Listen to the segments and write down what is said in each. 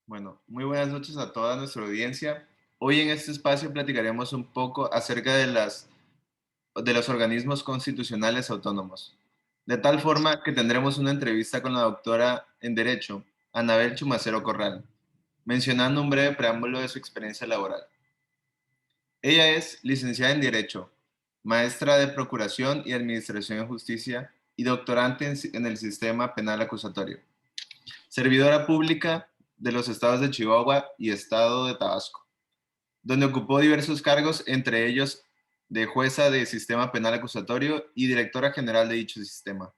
Bueno, muy buenas noches a toda nuestra audiencia. Hoy en este espacio platicaremos un poco acerca de los organismos constitucionales autónomos, de tal forma que tendremos una entrevista con la doctora en Derecho, Anabel Chumacero Corral, mencionando un breve preámbulo de su experiencia laboral. Ella es licenciada en Derecho, maestra de Procuración y Administración de Justicia y doctorante en el Sistema Penal Acusatorio. Servidora pública de los estados de Chihuahua y Estado de Tabasco, donde ocupó diversos cargos, entre ellos de jueza de Sistema Penal Acusatorio y directora general de dicho sistema.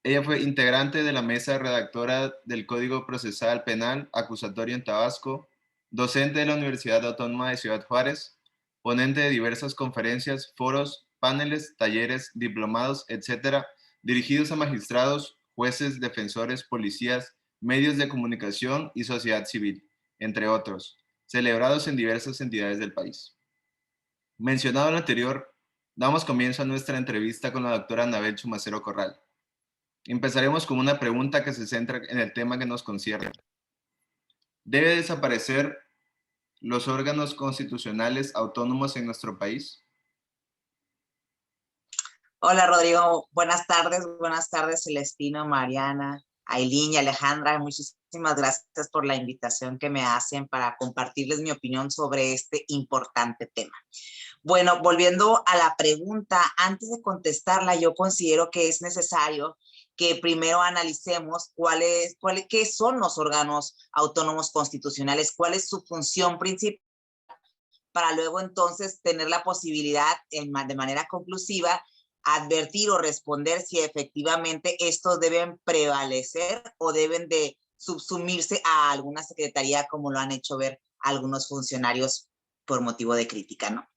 Ella fue integrante de la mesa redactora del Código Procesal Penal Acusatorio en Tabasco, docente de la Universidad Autónoma de Ciudad Juárez, ponente de diversas conferencias, foros, paneles, talleres, diplomados, etcétera, dirigidos a magistrados, jueces, defensores, policías, medios de comunicación y sociedad civil, entre otros, celebrados en diversas entidades del país. Mencionado lo anterior, damos comienzo a nuestra entrevista con la doctora Anabel Chumacero Corral. Empezaremos con una pregunta que se centra en el tema que nos concierne. ¿Debe desaparecer los órganos constitucionales autónomos en nuestro país? Hola Rodrigo, buenas tardes Celestino, Mariana, Ailín y Alejandra, muchísimas gracias por la invitación que me hacen para compartirles mi opinión sobre este importante tema. Bueno, volviendo a la pregunta, antes de contestarla, yo considero que es necesario que primero analicemos qué son los órganos autónomos constitucionales, cuál es su función principal, para luego entonces tener la posibilidad de manera conclusiva advertir o responder si efectivamente estos deben prevalecer o deben de subsumirse a alguna secretaría, como lo han hecho ver algunos funcionarios por motivo de crítica, ¿no?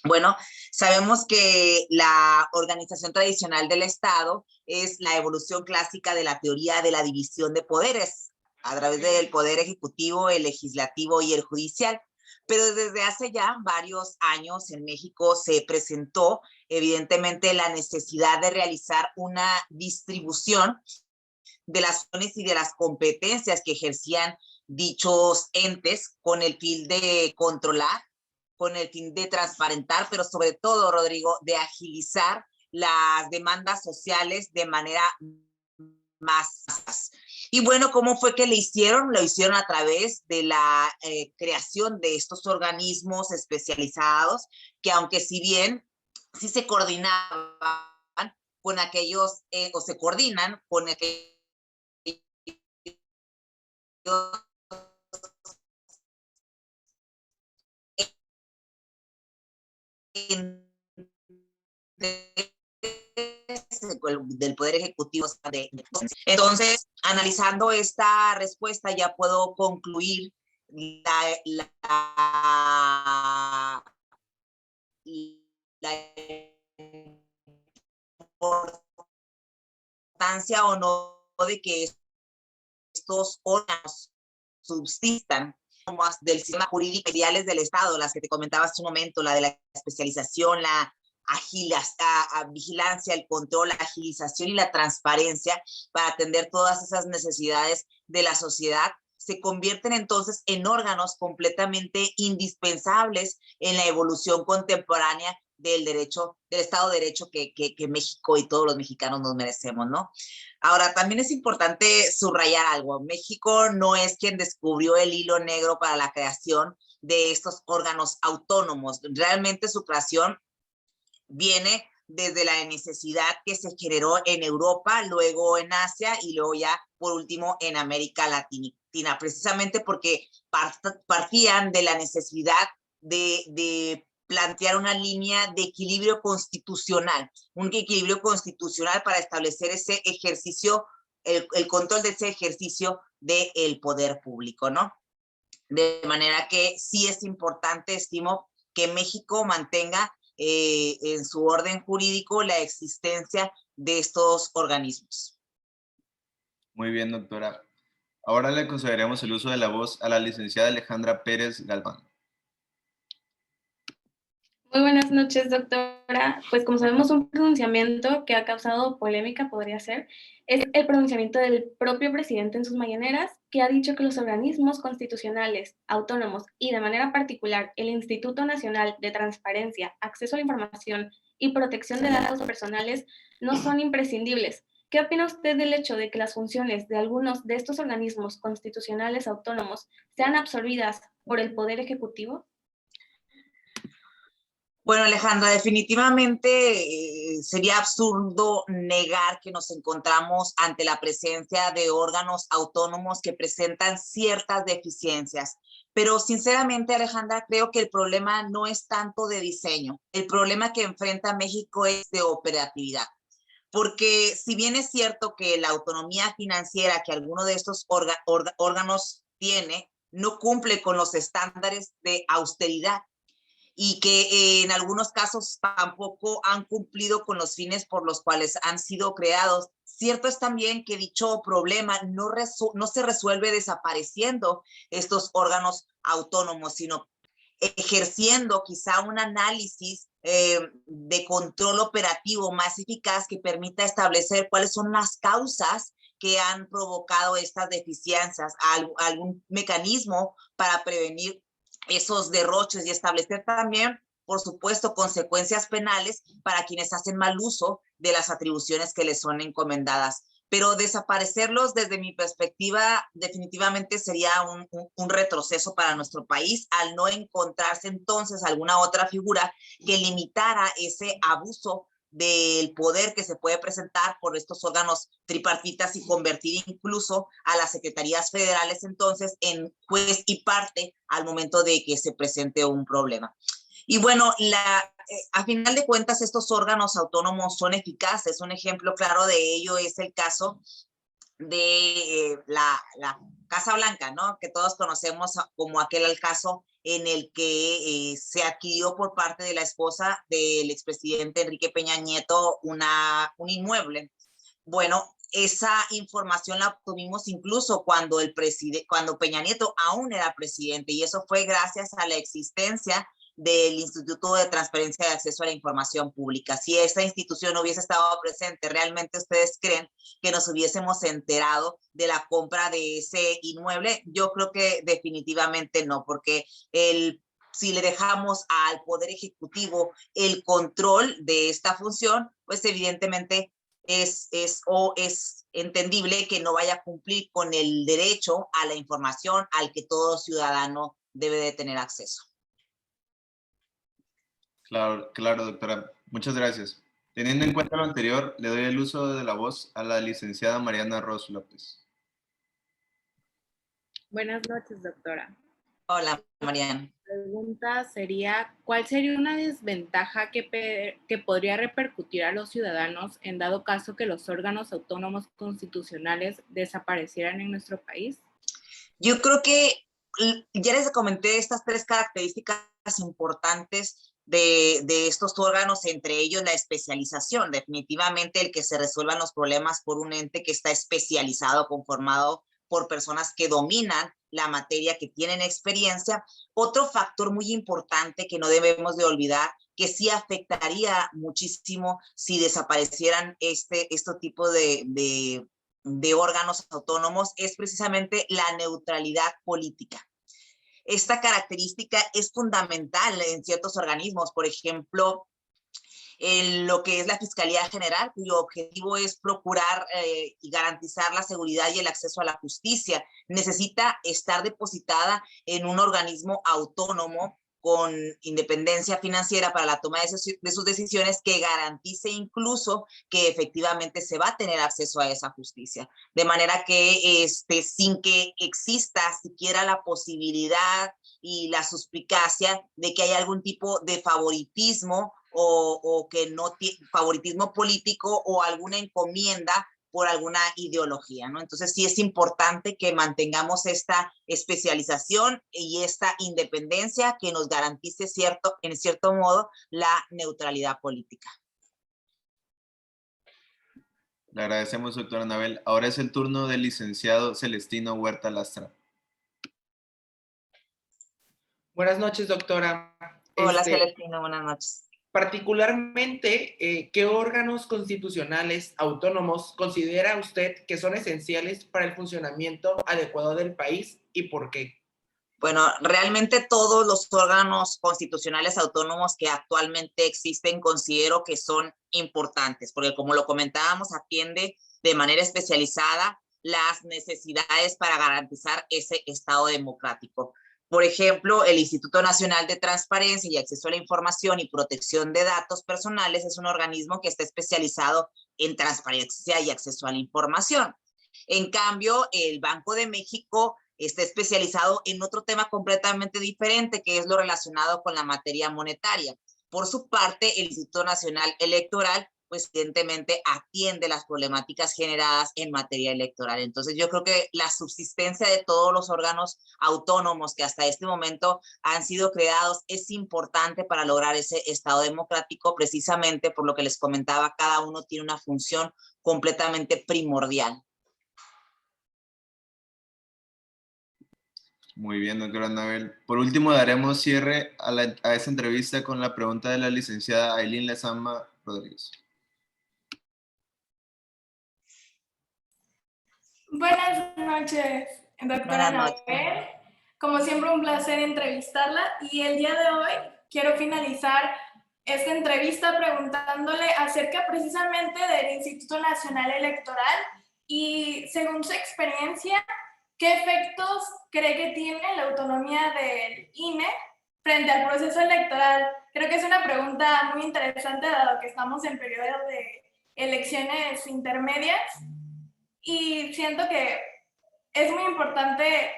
Bueno, sabemos que la organización tradicional del Estado es la evolución clásica de la teoría de la división de poderes a través del poder ejecutivo, el legislativo y el judicial. Pero desde hace ya varios años en México se presentó evidentemente la necesidad de realizar una distribución de las funciones y de las competencias que ejercían dichos entes con el fin de controlar, con el fin de transparentar, pero sobre todo, Rodrigo, de agilizar las demandas sociales de manera más. Y bueno, ¿cómo fue que le hicieron? Lo hicieron a través de la creación de estos organismos especializados que, aunque si bien sí se coordinaban con aquellos, o se coordinan con aquellos del Poder Ejecutivo. Entonces, analizando esta respuesta, ya puedo concluir la importancia o no de que estos órganos subsistan del sistema jurídico ideales del Estado, las que te comentaba hace un momento, la de la especialización, la vigilancia, el control, la agilización y la transparencia para atender todas esas necesidades de la sociedad, se convierten entonces en órganos completamente indispensables en la evolución contemporánea del derecho, del Estado de Derecho que México y todos los mexicanos nos merecemos, ¿no? Ahora, también es importante subrayar algo. México no es quien descubrió el hilo negro para la creación de estos órganos autónomos. Realmente su creación viene desde la necesidad que se generó en Europa, luego en Asia y luego ya, por último, en América Latina, precisamente porque partían de la necesidad de plantear una línea de equilibrio constitucional, un equilibrio constitucional para establecer ese ejercicio, el control de ese ejercicio del poder público, ¿no? De manera que sí es importante, estimo, que México mantenga en su orden jurídico la existencia de estos organismos. Muy bien, doctora. Ahora le concederemos el uso de la voz a la licenciada Alejandra Pérez Galván. Muy buenas noches, doctora. Pues como sabemos, un pronunciamiento que ha causado polémica podría ser, es el pronunciamiento del propio presidente en sus mañaneras, que ha dicho que los organismos constitucionales, autónomos y de manera particular el Instituto Nacional de Transparencia, Acceso a la Información y Protección de Datos Personales no son imprescindibles. ¿Qué opina usted del hecho de que las funciones de algunos de estos organismos constitucionales autónomos sean absorbidas por el Poder Ejecutivo? Bueno, Alejandra, definitivamente sería absurdo negar que nos encontramos ante la presencia de órganos autónomos que presentan ciertas deficiencias. Pero sinceramente, Alejandra, creo que el problema no es tanto de diseño. El problema que enfrenta México es de operatividad. Porque si bien es cierto que la autonomía financiera que alguno de estos órganos tiene no cumple con los estándares de austeridad, y que en algunos casos tampoco han cumplido con los fines por los cuales han sido creados. Cierto es también que dicho problema no se resuelve desapareciendo estos órganos autónomos, sino ejerciendo quizá un análisis de control operativo más eficaz que permita establecer cuáles son las causas que han provocado estas deficiencias, algún mecanismo para prevenir esos derroches y establecer también, por supuesto, consecuencias penales para quienes hacen mal uso de las atribuciones que les son encomendadas. Pero desaparecerlos, desde mi perspectiva, definitivamente sería un retroceso para nuestro país al no encontrarse entonces alguna otra figura que limitara ese abuso del poder que se puede presentar por estos órganos tripartitas y convertir incluso a las secretarías federales entonces en juez y parte al momento de que se presente un problema. Y bueno, a final de cuentas estos órganos autónomos son eficaces. Un ejemplo claro de ello es el caso de la Casa Blanca, ¿no? Que todos conocemos como aquel caso en el que se adquirió por parte de la esposa del expresidente Enrique Peña Nieto un inmueble. Bueno, esa información la obtuvimos incluso cuando Peña Nieto aún era presidente, y eso fue gracias a la existencia del Instituto de Transparencia y Acceso a la Información Pública. Si esta institución no hubiese estado presente, ¿realmente ustedes creen que nos hubiésemos enterado de la compra de ese inmueble? Yo creo que definitivamente no, porque si le dejamos al Poder Ejecutivo el control de esta función, pues evidentemente es entendible que no vaya a cumplir con el derecho a la información al que todo ciudadano debe de tener acceso. Claro, claro, doctora. Muchas gracias. Teniendo en cuenta lo anterior, le doy el uso de la voz a la licenciada Mariana Ros López. Buenas noches, doctora. Hola, Mariana. La pregunta sería, ¿cuál sería una desventaja que podría repercutir a los ciudadanos en dado caso que los órganos autónomos constitucionales desaparecieran en nuestro país? Yo creo que ya les comenté estas tres características importantes de estos órganos, entre ellos la especialización. Definitivamente el que se resuelvan los problemas por un ente que está especializado, conformado por personas que dominan la materia, que tienen experiencia. Otro factor muy importante que no debemos de olvidar, que sí afectaría muchísimo si desaparecieran este tipo de órganos autónomos, es precisamente la neutralidad política. Esta característica es fundamental en ciertos organismos, por ejemplo, en lo que es la Fiscalía General, cuyo objetivo es procurar y garantizar la seguridad y el acceso a la justicia. Necesita estar depositada en un organismo autónomo con independencia financiera para la toma de sus decisiones, que garantice incluso que efectivamente se va a tener acceso a esa justicia. De manera que sin que exista siquiera la posibilidad y la suspicacia de que haya algún tipo de favoritismo o que no tiene favoritismo político o alguna encomienda por alguna ideología, ¿no? Entonces sí es importante que mantengamos esta especialización y esta independencia que nos garantice en cierto modo la neutralidad política. Le agradecemos, doctora Anabel. Ahora es el turno del licenciado Celestino Huerta Lastra. Buenas noches, doctora. Hola, Celestino, buenas noches. Particularmente, ¿qué órganos constitucionales autónomos considera usted que son esenciales para el funcionamiento adecuado del país y por qué? Bueno, realmente todos los órganos constitucionales autónomos que actualmente existen considero que son importantes, porque como lo comentábamos, atiende de manera especializada las necesidades para garantizar ese Estado democrático. Por ejemplo, el Instituto Nacional de Transparencia y Acceso a la Información y Protección de Datos Personales es un organismo que está especializado en transparencia y acceso a la información. En cambio, el Banco de México está especializado en otro tema completamente diferente, que es lo relacionado con la materia monetaria. Por su parte, el Instituto Nacional Electoral, pues evidentemente atiende las problemáticas generadas en materia electoral. Entonces yo creo que la subsistencia de todos los órganos autónomos que hasta este momento han sido creados es importante para lograr ese Estado democrático, precisamente por lo que les comentaba, cada uno tiene una función completamente primordial. Muy bien, doctora Anabel. Por último, daremos cierre a esta entrevista con la pregunta de la licenciada Aylin Lezama Rodríguez. Buenas noches, doctora Anabel. Como siempre, un placer entrevistarla y el día de hoy quiero finalizar esta entrevista preguntándole acerca precisamente del Instituto Nacional Electoral y, según su experiencia, ¿qué efectos cree que tiene la autonomía del INE frente al proceso electoral? Creo que es una pregunta muy interesante dado que estamos en periodo de elecciones intermedias y siento que es muy importante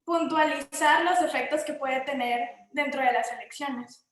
puntualizar los efectos que puede tener dentro de las elecciones.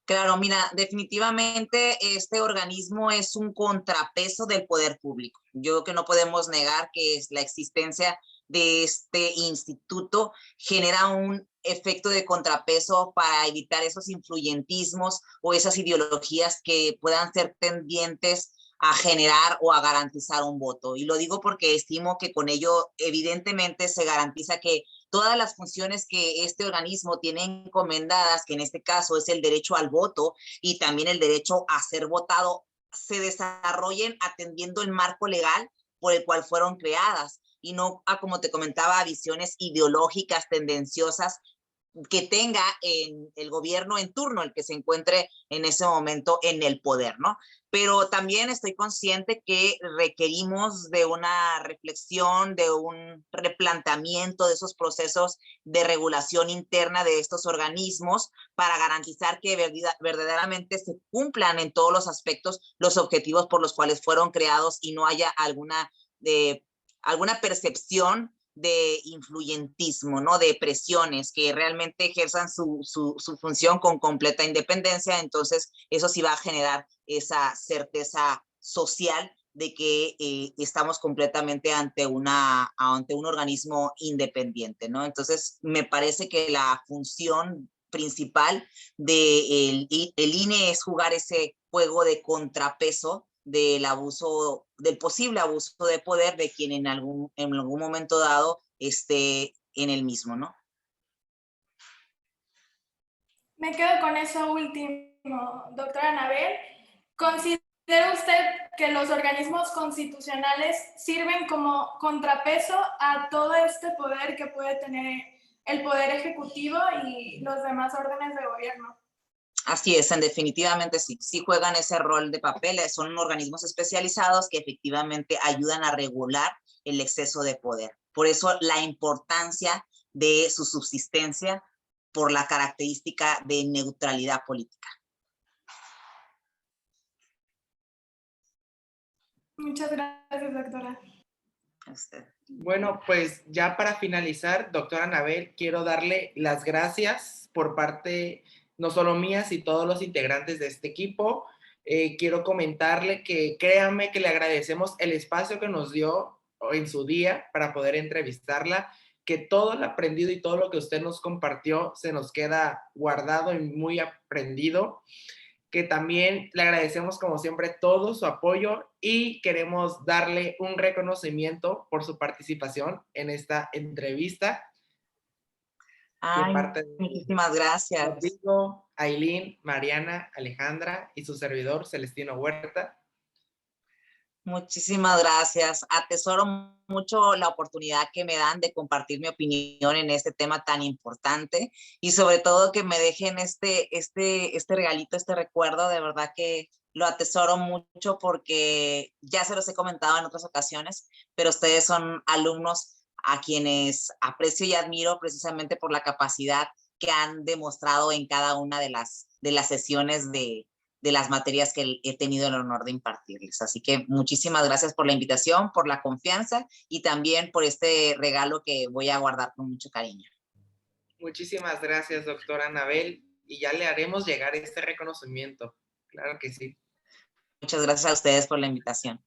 Claro, mira, definitivamente este organismo es un contrapeso del poder público. Yo creo que no podemos negar que es la existencia de este instituto genera un efecto de contrapeso para evitar esos influyentismos o esas ideologías que puedan ser tendientes a generar o a garantizar un voto. Y lo digo porque estimo que con ello evidentemente se garantiza que todas las funciones que este organismo tiene encomendadas, que en este caso es el derecho al voto y también el derecho a ser votado, se desarrollen atendiendo el marco legal por el cual fueron creadas y no, como te comentaba, a visiones ideológicas tendenciosas que tenga en el gobierno en turno, el que se encuentre en ese momento en el poder, ¿no? Pero también estoy consciente que requerimos de una reflexión, de un replanteamiento de esos procesos de regulación interna de estos organismos para garantizar que verdaderamente se cumplan en todos los aspectos los objetivos por los cuales fueron creados y no haya alguna percepción de influyentismo, ¿no? De presiones que realmente ejerzan su función con completa independencia. Entonces eso sí va a generar esa certeza social de que estamos completamente ante un organismo independiente, ¿no? Entonces me parece que la función principal del INE es jugar ese juego de contrapeso del posible abuso de poder de quien en algún momento dado esté en el mismo, ¿no? Me quedo con eso último, doctora Anabel. ¿Considera usted que los organismos constitucionales sirven como contrapeso a todo este poder que puede tener el Poder Ejecutivo y los demás órdenes de gobierno? Así es, definitivamente sí juegan ese rol de papel, son organismos especializados que efectivamente ayudan a regular el exceso de poder. Por eso la importancia de su subsistencia por la característica de neutralidad política. Muchas gracias, doctora. A usted. Bueno, pues ya para finalizar, doctora Anabel, quiero darle las gracias por parte no solo mías y todos los integrantes de este equipo. Quiero comentarle que créanme que le agradecemos el espacio que nos dio en su día para poder entrevistarla, que todo lo aprendido y todo lo que usted nos compartió se nos queda guardado y muy aprendido, que también le agradecemos como siempre todo su apoyo y queremos darle un reconocimiento por su participación en esta entrevista. Ay, parte de muchísimas gracias. Rodrigo, Ailín, Mariana, Alejandra y su servidor Celestino Huerta. Muchísimas gracias. Atesoro mucho la oportunidad que me dan de compartir mi opinión en este tema tan importante y sobre todo que me dejen este regalito, este recuerdo. De verdad que lo atesoro mucho porque ya se los he comentado en otras ocasiones, pero ustedes son alumnos a quienes aprecio y admiro precisamente por la capacidad que han demostrado en cada una de las sesiones de las materias que he tenido el honor de impartirles. Así que muchísimas gracias por la invitación, por la confianza y también por este regalo que voy a guardar con mucho cariño. Muchísimas gracias, doctora Anabel, y ya le haremos llegar este reconocimiento. Claro que sí. Muchas gracias a ustedes por la invitación.